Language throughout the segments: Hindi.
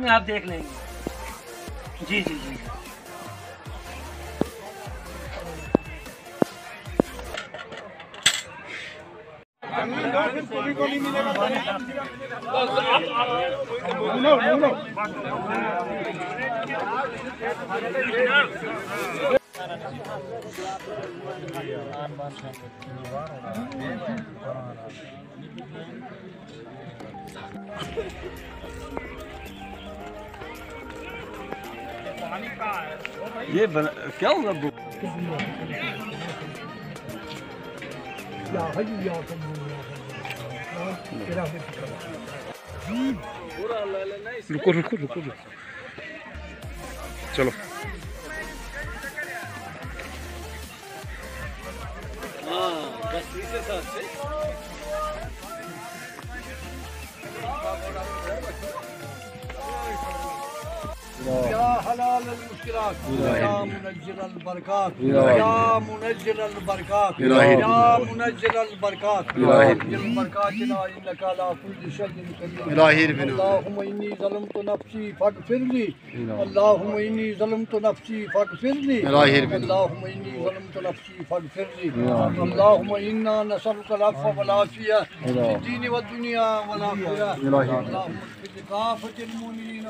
में आप देख लेंगे। जी जी जी। को नहीं मिलेगा। ये क्या होगा रुको रुको रुको रुको चलो। या हलाल मुश्किलात, या मुनज्जिल बरकात, या मुनज्जिल बरकात, या मुनज्जिल बरकात, मुनज्जिल बरकात इन्नका अला कुल्ली शैइन कदीर। अल्लाहुम्मा इन्नी ज़लमतु नफ्सी फगफिरली, अल्लाहुम्मा इन्नी ज़लमतु नफ्सी फगफिरली, अल्लाहुम्मा इन्नी ज़लमतु नफ्सी फगफिरली, अल्लाहुम्मा इन्ना नसअलुका अल-अफ़्व वल आफ़िया फ़िद-दीन वद-दुनिया वल आख़िरह। अल्लाहुम्मा इग़फिर लिकाफ़तिल मुमिनीन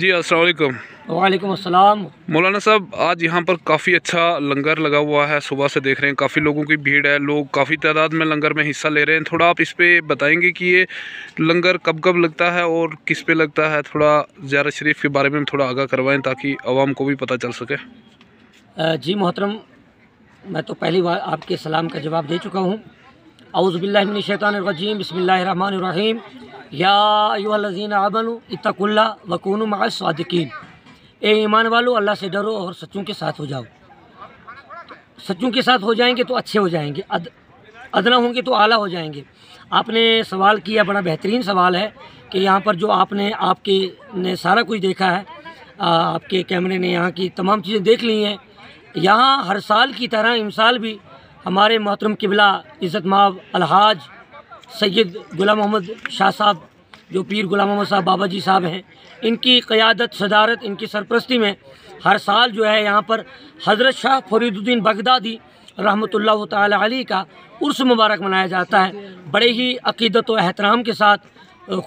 जी अस्सलाम वालेकुम। वालेकुम अस्सलाम। मौलाना साहब आज यहाँ पर काफ़ी अच्छा लंगर लगा हुआ है, सुबह से देख रहे हैं काफ़ी लोगों की भीड़ है, लोग काफ़ी तादाद में लंगर में हिस्सा ले रहे हैं। थोड़ा आप इस पे बताएंगे कि ये लंगर कब कब लगता है और किस पे लगता है, थोड़ा ज़ियारत शरीफ के बारे में थोड़ा आगाह करवाएं ताकि अवाम को भी पता चल सके। जी मोहतरम, मैं तो पहली बार आपके सलाम का जवाब दे चुका हूँ। औज़ु बिल्लाहि मिनश शैतानिर रजीम, बिस्मिल्लाहिर रहमानिर रहीम। या अय्युहल्लज़ीना आमनू इत्तक़ुल्लाह व कूनू मअस सादिक़ीन। ए ईमान वालों, अल्लाह से डरो और सच्चों के साथ हो जाओ। सच्चों के साथ हो जाएंगे तो अच्छे हो जाएंगे, अदना होंगे तो आला हो जाएंगे। आपने सवाल किया, बड़ा बेहतरीन सवाल है कि यहाँ पर जो आपके ने सारा कुछ देखा है, आपके कैमरे ने यहाँ की तमाम चीज़ें देख ली हैं। यहाँ हर साल की तरह इमसाल भी हमारे मोहतरम किबला इज़्ज़त माब अलहाज सैयद गुलाम मोहम्मद शाह साहब, जो पीर गुलाम मोहम्मद साहब बाबा जी साहब हैं, इनकी क़यादत सदारत, इनकी सरपरस्ती में हर साल जो है यहाँ पर हज़रत शाह फरीदुद्दीन बगदादी रहमतुल्लाह ताला अलैह का उर्स मुबारक मनाया जाता है। बड़े ही अक़ीदत व एहतराम के साथ,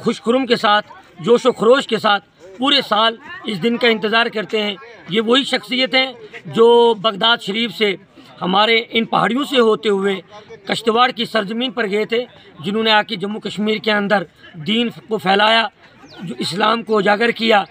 खुशखुरुम के साथ, जोश व खरोश के साथ पूरे साल इस दिन का इंतज़ार करते हैं। ये वही शख्सियत हैं जो बगदाद शरीफ से हमारे इन पहाड़ियों से होते हुए कश्तवाड़ की सरजमीन पर गए थे, जिन्होंने आके जम्मू कश्मीर के अंदर दीन को फैलाया, जो इस्लाम को उजागर किया।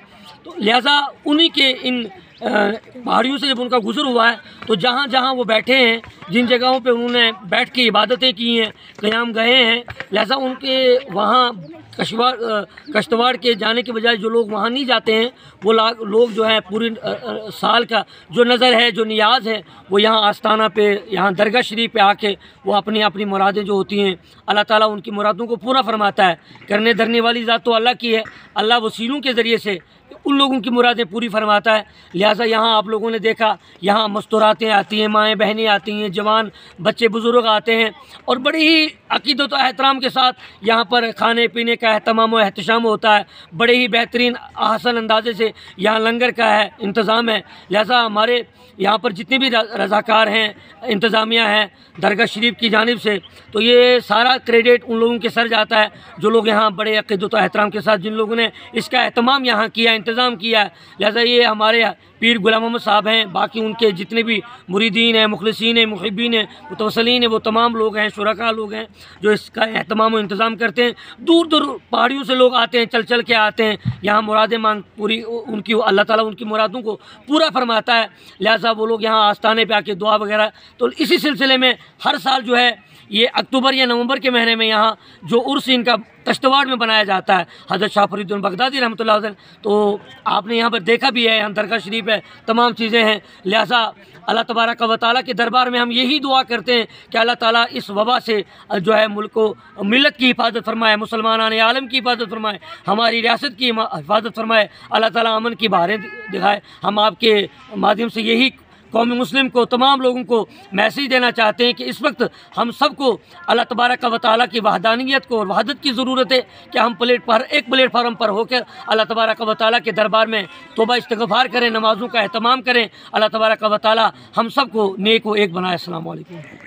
तो लिहाजा उन्हीं के इन पहाड़ियों से जब उनका गुज़र हुआ है, तो जहाँ जहाँ वो बैठे हैं, जिन जगहों पे उन्होंने बैठ के इबादतें की हैं, क़याम गए हैं, लिहाजा उनके वहाँ कश्तवाड़ के जाने के बजाय जो लोग वहाँ नहीं जाते हैं, वो लोग जो है पूरी साल का जो नज़र है, जो नियाज़ है, वो यहाँ आस्ताना पे, यहाँ दरगाह शरीफ पे आके वो अपनी अपनी मुरादें जो होती हैं, अल्लाह ताला उनकी मुरादों को पूरा फरमाता है। करने धरने वाली ज़ात तो अल्लाह की है, अल्लाह वसीलों के ज़रिए से उन लोगों की मुरादें पूरी फरमाता है। लिहाजा यहाँ आप लोगों ने देखा, यहाँ मस्तूरातें आती हैं, माएँ बहनें आती हैं, जवान बच्चे बुज़ुर्ग आते हैं और बड़ी ही अक़ीदत व एहतराम के साथ यहाँ पर खाने पीने का एहतमाम व एहतशाम होता है। बड़े ही बेहतरीन आसन अंदाजे से यहाँ लंगर का है इंतज़ाम है। लिहाजा हमारे यहाँ पर जितने भी रज़ाकार हैं, इंतज़ामिया हैं दरगाह शरीफ की जानिब से, तो ये सारा क्रेडिट उन लोगों के सर जाता है जो लोग यहाँ बड़े अक़ीदत व एहतराम के साथ, जिन लोगों ने इसका एहतमाम यहाँ किया, इंतज़ाम किया है। लिहाजा ये हमारे पीर गुलाम मोहम्मद साहब हैं, बाकी उनके जितने भी मुरीदीन हैं, मुखलिसीन हैं, मुहिब्बीन हैं, मुतवस्सिलीन हैं, वो तमाम लोग हैं, शुरका लोग हैं जो इसका एहतमाम व इंतज़ाम करते हैं। दूर दूर पहाड़ियों से लोग आते हैं, चल चल के आते हैं, यहाँ मुरादें मांग पूरी उनकी अल्लाह ताला उनकी मुरादों को पूरा फरमाता है। लिहाजा वो लोग यहाँ आस्थाने पे आके दुआ वगैरह, तो इसी सिलसिले में हर साल जो है ये अक्टूबर या नवंबर के महीने में यहाँ जो उर्स इनका कश्तवाड़ में बनाया जाता है, हज़रत शाह फरीदुद्दीन बगदादी रहमतुल्लाह अलैह, तो आपने यहाँ पर देखा भी है, यहाँ दरगाह शरीफ है, तमाम चीज़ें हैं। लिहाजा अल्लाह तबारक व तआला के दरबार में हम यही दुआ करते हैं कि अल्लाह ताला इस वबा से जो है मुल्क को मिलत की हिफाजत फरमाए, मुसलमान आलम की हिफाजत फरमाए, हमारी रियासत की हिफाजत फरमाए, अल्लाह ताला अमन की बहारें दिखाए। हम आपके माध्यम से यही कौम मुस्लिम को, तमाम लोगों को मैसेज देना चाहते हैं कि इस वक्त हम सबको अल्लाह तबारक व तआला की वहदानियत को और वहदत की ज़रूरत है कि हम एक प्लेटफार्म पर होकर अल्लाह तबारक व तआला के दरबार में तौबा इस्तिग़फ़ार करें, नमाज़ों का एहतमाम करें। अल्लाह तबारक व तआला हम सबको नेक व एक बनाए। अस्सलामु अलैकुम।